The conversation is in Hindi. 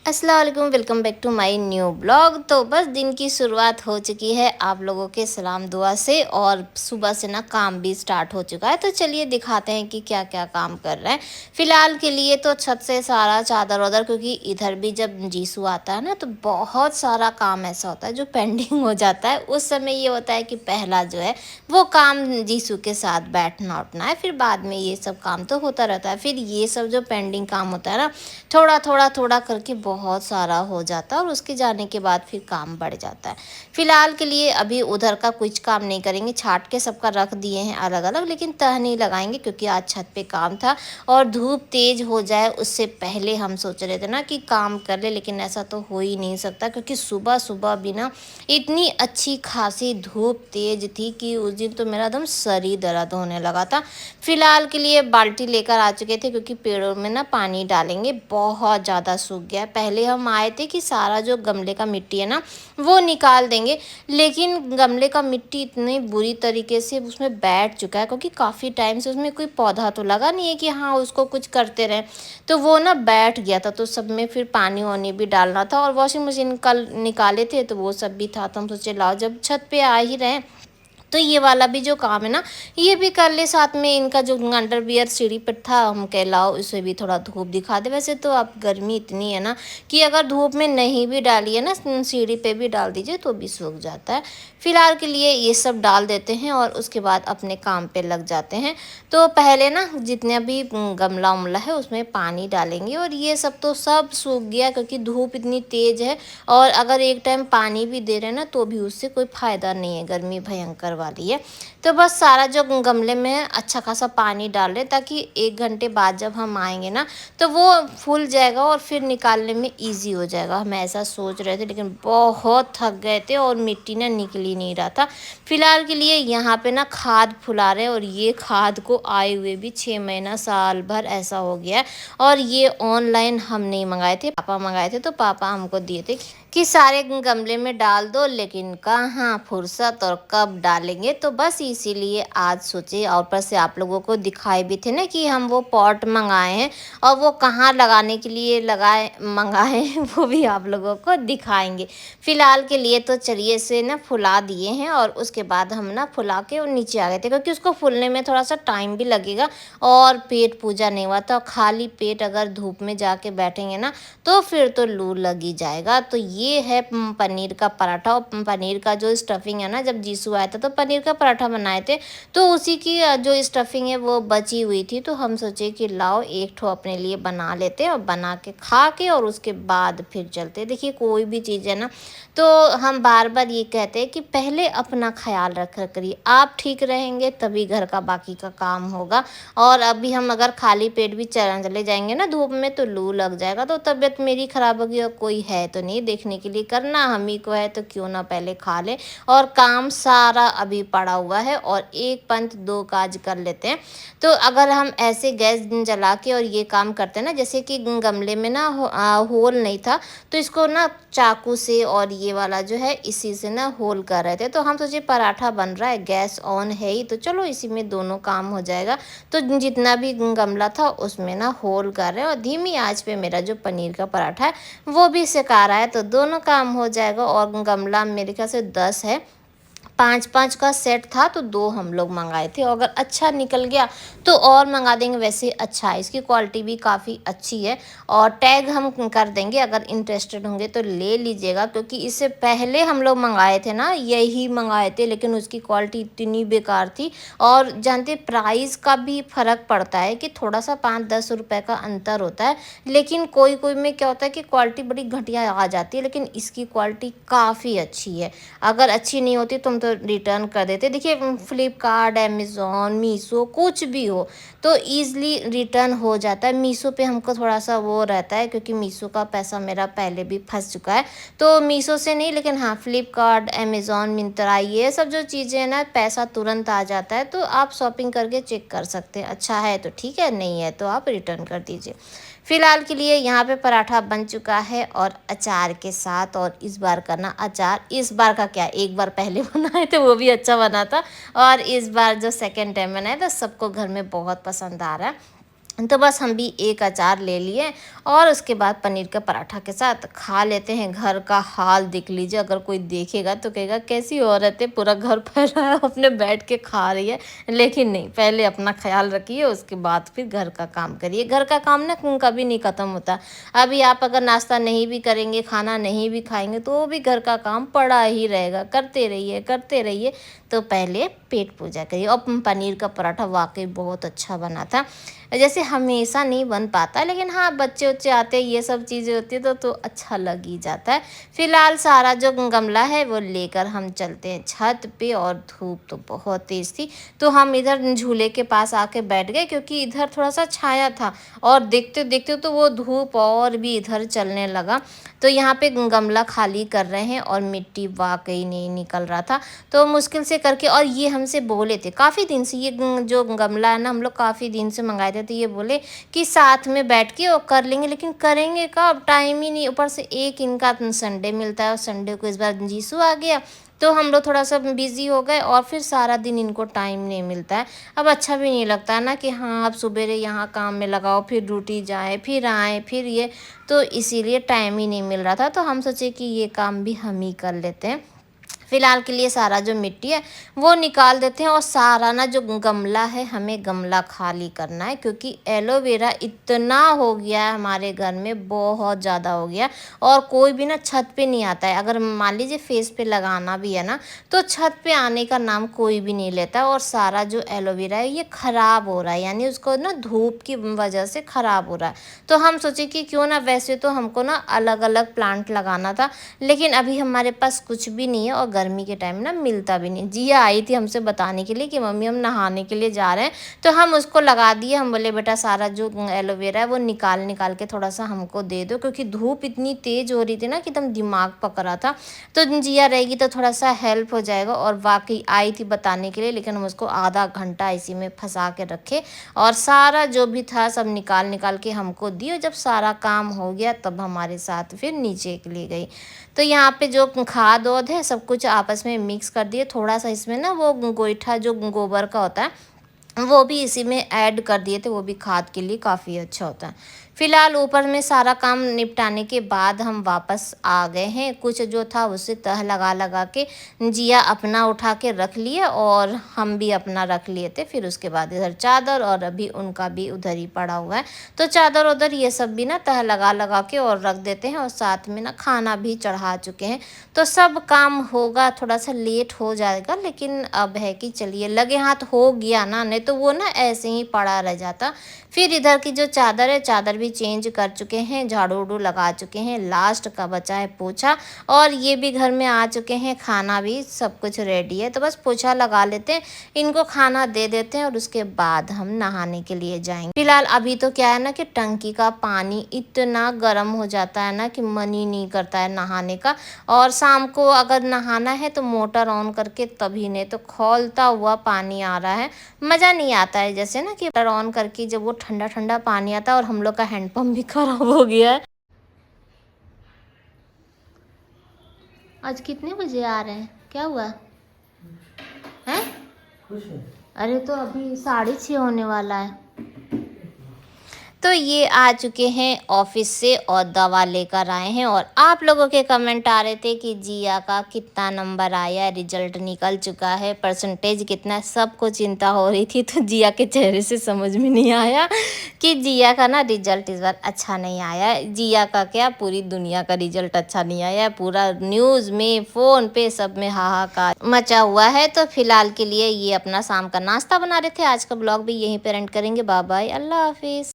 अस्सलाम वालेकुम, welcome back to my new blog. तो बस दिन की शुरुआत हो चुकी है आप लोगों के सलाम दुआ से, और सुबह से ना काम भी स्टार्ट हो चुका है। तो चलिए दिखाते हैं कि क्या क्या काम कर रहे हैं। फ़िलहाल के लिए तो छत से सारा चादर वादर, क्योंकि इधर भी जब जीसू आता है ना तो बहुत सारा काम ऐसा होता है जो पेंडिंग हो जाता है। उस समय ये होता है कि पहला जो है वो काम जीसू के साथ बैठना उठना है, फिर बाद में ये सब काम तो होता रहता है। फिर ये सब जो पेंडिंग काम होता है ना, थोड़ा करके बहुत सारा हो जाता है, और उसके जाने के बाद फिर काम बढ़ जाता है। फिलहाल के लिए अभी उधर का कुछ काम नहीं करेंगे, छाट के सबका रख दिए हैं अलग अलग, लेकिन तह नहीं लगाएंगे क्योंकि आज छत पे काम था और धूप तेज हो जाए उससे पहले हम सोच रहे थे ना कि काम कर ले, लेकिन ऐसा तो हो ही नहीं सकता क्योंकि सुबह सुबह भी ना इतनी अच्छी खासी धूप तेज थी कि उस दिन तो मेरा एकदम सर ही दर्द होने लगा था। फिलहाल के लिए बाल्टी लेकर आ चुके थे क्योंकि पेड़ों में ना पानी डालेंगे, बहुत ज़्यादा सूख गया है। पहले हम आए थे कि सारा जो गमले का मिट्टी है ना वो निकाल देंगे, लेकिन गमले का मिट्टी इतनी बुरी तरीके से उसमें बैठ चुका है क्योंकि काफ़ी टाइम से उसमें कोई पौधा तो लगा नहीं है कि हाँ उसको कुछ करते रहें। तो वो ना बैठ गया था, तो सब में फिर पानी वानी भी डालना था, और वॉशिंग मशीन कल निकाले थे तो वो सब भी था। तो हम सोचे लाओ जब छत पे आ ही रहे हैं तो ये वाला भी जो काम है ना ये भी कर ले साथ में। इनका जो अंडरवियर सीढ़ी पर था, हम कह लाओ इसे भी थोड़ा धूप दिखा दे। वैसे तो अब गर्मी इतनी है ना कि अगर धूप में नहीं भी डाली है ना, सीढ़ी पे भी डाल दीजिए तो भी सूख जाता है। फिलहाल के लिए ये सब डाल देते हैं और उसके बाद अपने काम पे लग जाते हैं। तो पहले ना जितने भी गमला उमला है उसमें पानी डालेंगे, और ये सब तो सब सूख गया क्योंकि धूप इतनी तेज़ है, और अगर एक टाइम पानी भी दे रहे हैं ना तो भी उससे कोई फ़ायदा नहीं है, गर्मी भयंकर वाली है। तो बस सारा जो गमले में है अच्छा खासा पानी डाल लें ताकि 1 घंटे बाद जब हम आएँगे ना तो वो फूल जाएगा और फिर निकालने में ईज़ी हो जाएगा। हम ऐसा सोच रहे थे, लेकिन बहुत थक गए थे और मिट्टी ना निकल ही नहीं रहा था। फिलहाल के लिए यहाँ पे ना खाद फुला रहे हैं, और ये खाद को आए हुए भी 6 महीना साल भर ऐसा हो गया है। और ये ऑनलाइन हम नहीं मंगाए थे, पापा मंगाए थे, तो पापा हमको दिए थे कि सारे गमले में डाल दो, लेकिन कहाँ फुर्सत और कब डालेंगे। तो बस इसीलिए आज सोचे, और ऊपर से आप लोगों को दिखाए भी थे ना कि हम वो पॉट मंगाए हैं और वो कहाँ लगाने के लिए लगाए मंगाए हैं वो भी आप लोगों को दिखाएंगे। फिलहाल के लिए तो चलिए इसे ना फुला दिए हैं, और उसके बाद हम ना फुला के और नीचे आ गए थे क्योंकि उसको फूलने में थोड़ा सा टाइम भी लगेगा, और पेट पूजा नहीं हुआ था। खाली पेट अगर धूप में जाके बैठेंगे ना तो फिर तो लू लग ही जाएगा। तो ये है पनीर का पराठा, और पनीर का जो स्टफिंग है ना, जब जीसू आया था तो पनीर का पराठा बनाए थे, तो उसी की जो स्टफिंग है वो बची हुई थी। तो हम सोचे कि लाओ एक ठो अपने लिए बना लेते हैं, और बना के खा के और उसके बाद फिर चलते। देखिए कोई भी चीज़ है ना तो हम बार बार ये कहते हैं कि पहले अपना ख्याल रखा करिए, आप ठीक रहेंगे तभी घर का बाकी का काम होगा। और अभी हम अगर खाली पेट भी चले जाएंगे ना धूप में तो लू लग जाएगा, तो तबीयत मेरी ख़राब होगी, और कोई है तो नहीं देखने के लिए, करना हम ही को है, तो क्यों ना पहले खा ले। और काम सारा अभी पड़ा हुआ है और एक पंथ दो काज कर लेते हैं। तो अगर हम ऐसे गैस जला के और ये काम करते हैं ना, जैसे कि गमले में ना होल नहीं था, तो इसको ना चाकू से और ये वाला जो है इसी से ना होल कर रहे थे। तो हम सोचे पराठा बन रहा है, गैस ऑन है ही, तो चलो इसी में दोनों काम हो जाएगा। तो जितना भी गमला था उसमें ना होल कर रहे हैं, और धीमी आंच पे मेरा जो पनीर का पराठा है वो भी सेका रहा है, तो दोनों काम हो जाएगा। और गमला मेरे ख्याल से 10 है, 5-5 का सेट था, तो 2 हम लोग मंगाए थे, और अगर अच्छा निकल गया तो और मंगा देंगे। वैसे अच्छा है, इसकी क्वालिटी भी काफ़ी अच्छी है, और टैग हम कर देंगे, अगर इंटरेस्टेड होंगे तो ले लीजिएगा। क्योंकि इससे पहले हम लोग मंगाए थे ना, यही मंगाए थे, लेकिन उसकी क्वालिटी इतनी बेकार थी। और जानते प्राइस का भी फ़र्क पड़ता है कि थोड़ा सा 5-10 रुपए का अंतर होता है, लेकिन कोई कोई में क्या होता है कि क्वालिटी बड़ी घटिया आ जाती है, लेकिन इसकी क्वालिटी काफ़ी अच्छी है। अगर अच्छी नहीं होती तो हम तो रिटर्न कर देते। देखिए फ्लिपकार्ट, अमेज़न, मीशो कुछ भी हो तो ईज़िली रिटर्न हो जाता है। मीशो पे हमको थोड़ा-सा वो रहता है क्योंकि मीशो का पैसा मेरा पहले भी फँस चुका है। तो मीशो से नहीं, लेकिन हाँ फ्लिपकार्ट, अमेज़न, मिंत्रा ये सब जो चीज़ें हैं ना पैसा तुरंत आ जाता है, तो आप शॉपिंग करके चेक कर सकते हैं। अच्छा है तो ठीक है, नहीं है तो आप रिटर्न कर दीजिए। फिलहाल के लिए यहाँ पे पराठा बन चुका है और अचार के साथ, और इस बार का ना अचार, इस बार का क्या एक बार पहले बनाए थे वो भी अच्छा बना था, और इस बार जो सेकंड टाइम बनाया था सबको घर में बहुत पसंद आ रहा है। तो बस हम भी एक अचार ले लिए और उसके बाद पनीर का पराठा के साथ खा लेते हैं। घर का हाल देख लीजिए, अगर कोई देखेगा तो कहेगा कैसी औरत है, पूरा घर फैला है अपने बैठ के खा रही है। लेकिन नहीं, पहले अपना ख्याल रखिए, उसके बाद फिर घर का काम करिए। घर का काम ना कभी नहीं ख़त्म होता। अभी आप अगर नाश्ता नहीं भी करेंगे, खाना नहीं भी खाएंगे, तो वो भी घर का काम पड़ा ही रहेगा। करते रहिए करते रहिए। तो पहले पेट पूजा करिए। और पनीर का पराठा वाकई बहुत अच्छा बना था। जैसे हमेशा नहीं बन पाता, लेकिन हाँ बच्चे उच्चे आते हैं, ये सब चीज़ें होती है तो अच्छा लग ही जाता है। फिलहाल सारा जो गमला है वो लेकर हम चलते हैं छत पे, और धूप तो बहुत तेज़ थी, तो हम इधर झूले के पास आके बैठ गए, क्योंकि इधर थोड़ा सा छाया था। और देखते देखते तो वो धूप और भी इधर चलने लगा। तो यहाँ पे गमला खाली कर रहे हैं और मिट्टी वाकई नहीं निकल रहा था, तो मुश्किल से करके। और ये हमसे बोले थे काफ़ी दिन से, ये जो गमला है ना हम लोग काफ़ी दिन से मंगाए थे, तो ये बोले कि साथ में बैठ के वो कर लेंगे, लेकिन करेंगे कब, टाइम ही नहीं। ऊपर से एक इनका संडे मिलता है, और संडे को इस बार जीसू आ गया, तो हम लोग थोड़ा सा बिज़ी हो गए, और फिर सारा दिन इनको टाइम नहीं मिलता है। अब अच्छा भी नहीं लगता है ना कि हाँ अब सुबेरे यहाँ काम में लगाओ, फिर ड्यूटी जाए, फिर आए, फिर ये, तो इसीलिए टाइम ही नहीं मिल रहा था। तो हम सोचे कि ये काम भी हम ही कर लेते हैं। फिलहाल के लिए सारा जो मिट्टी है वो निकाल देते हैं, और सारा ना जो गमला है हमें गमला खाली करना है, क्योंकि एलोवेरा इतना हो गया है हमारे घर में, बहुत ज़्यादा हो गया। और कोई भी ना छत पे नहीं आता है। अगर मान लीजिए फेस पे लगाना भी है ना, तो छत पे आने का नाम कोई भी नहीं लेता। और सारा जो एलोवेरा है ये ख़राब हो रहा है, यानी उसको ना धूप की वजह से ख़राब हो रहा है। तो हम सोचे कि क्यों ना, वैसे तो हमको ना अलग अलग प्लांट लगाना था, लेकिन अभी हमारे पास कुछ भी नहीं है, और गर्मी के टाइम ना मिलता भी नहीं। जिया आई थी हमसे बताने के लिए कि मम्मी हम नहाने के लिए जा रहे हैं, तो हम उसको लगा दिए। हम बोले बेटा सारा जो एलोवेरा है वो निकाल निकाल के थोड़ा सा हमको दे दो, क्योंकि धूप इतनी तेज़ हो रही थी ना कि एकदम दिमाग पक रहा था। तो जिया रहेगी तो थोड़ा सा हेल्प हो जाएगा। और वाकई आई थी बताने के लिए, लेकिन हम उसको आधा घंटा इसी में फंसा के रखे, और सारा जो भी था सब निकाल निकाल के हमको दी। और जब सारा काम हो गया तब हमारे साथ फिर नीचे के लिए गई। तो यहाँ पे जो खाद वाद है सब कुछ आपस में मिक्स कर दिए। थोड़ा सा इसमें ना वो गोईठा जो गोबर का होता है वो भी इसी में ऐड कर दिए थे, वो भी खाद के लिए काफ़ी अच्छा होता है। फिलहाल ऊपर में सारा काम निपटाने के बाद हम वापस आ गए हैं। कुछ जो था उसे तह लगा लगा के जिया अपना उठा के रख लिए, और हम भी अपना रख लिए थे। फिर उसके बाद इधर चादर, और अभी उनका भी उधर ही पड़ा हुआ है, तो चादर उधर ये सब भी ना तह लगा लगा के और रख देते हैं। और साथ में ना खाना भी चढ़ा चुके हैं, तो सब काम होगा। थोड़ा सा लेट हो जाएगा, लेकिन अब है कि चलिए लगे हाथ हो गया ना, नहीं तो वो ना ऐसे ही पड़ा रह जाता। फिर इधर की जो चादर है, चादर भी चेंज कर चुके हैं, झाड़ू उड़ू लगा चुके हैं, लास्ट का बचा है पोछा। और ये भी घर में आ चुके हैं, खाना भी सब कुछ रेडी है, तो बस पोछा लगा लेते हैं, इनको खाना दे देते हैं, और उसके बाद हम नहाने के लिए जाएंगे। फिलहाल अभी तो क्या है ना कि टंकी का पानी इतना गर्म हो जाता है ना कि मन ही नहीं करता है नहाने का। और शाम को अगर नहाना है तो मोटर ऑन करके तभी, नहीं तो खौलता हुआ पानी आ रहा है, मज़ा नहीं आता है। जैसे ना कि मोटर ऑन करके जब वो ठंडा ठंडा पानी आता है, और हम लोग का हैंडपम्प भी खराब हो गया है। आज कितने बजे आ रहे हैं, क्या हुआ है? अरे तो अभी 6:30 होने वाला है। तो ये आ चुके हैं ऑफिस से और दवा लेकर आए हैं। और आप लोगों के कमेंट आ रहे थे कि जिया का कितना नंबर आया, रिजल्ट निकल चुका है, परसेंटेज कितना, सबको चिंता हो रही थी। तो जिया के चेहरे से समझ में नहीं आया कि जिया का ना रिजल्ट इस बार अच्छा नहीं आया। जिया का क्या, पूरी दुनिया का रिजल्ट अच्छा नहीं आया। पूरा न्यूज़ में, फ़ोन पे, सब में हाहाकार मचा हुआ है। तो फिलहाल के लिए ये अपना शाम का नाश्ता बना रहे थे। आज का ब्लॉग भी यहीं पर एंड करेंगे। बाय बाय, अल्लाह हाफिज़।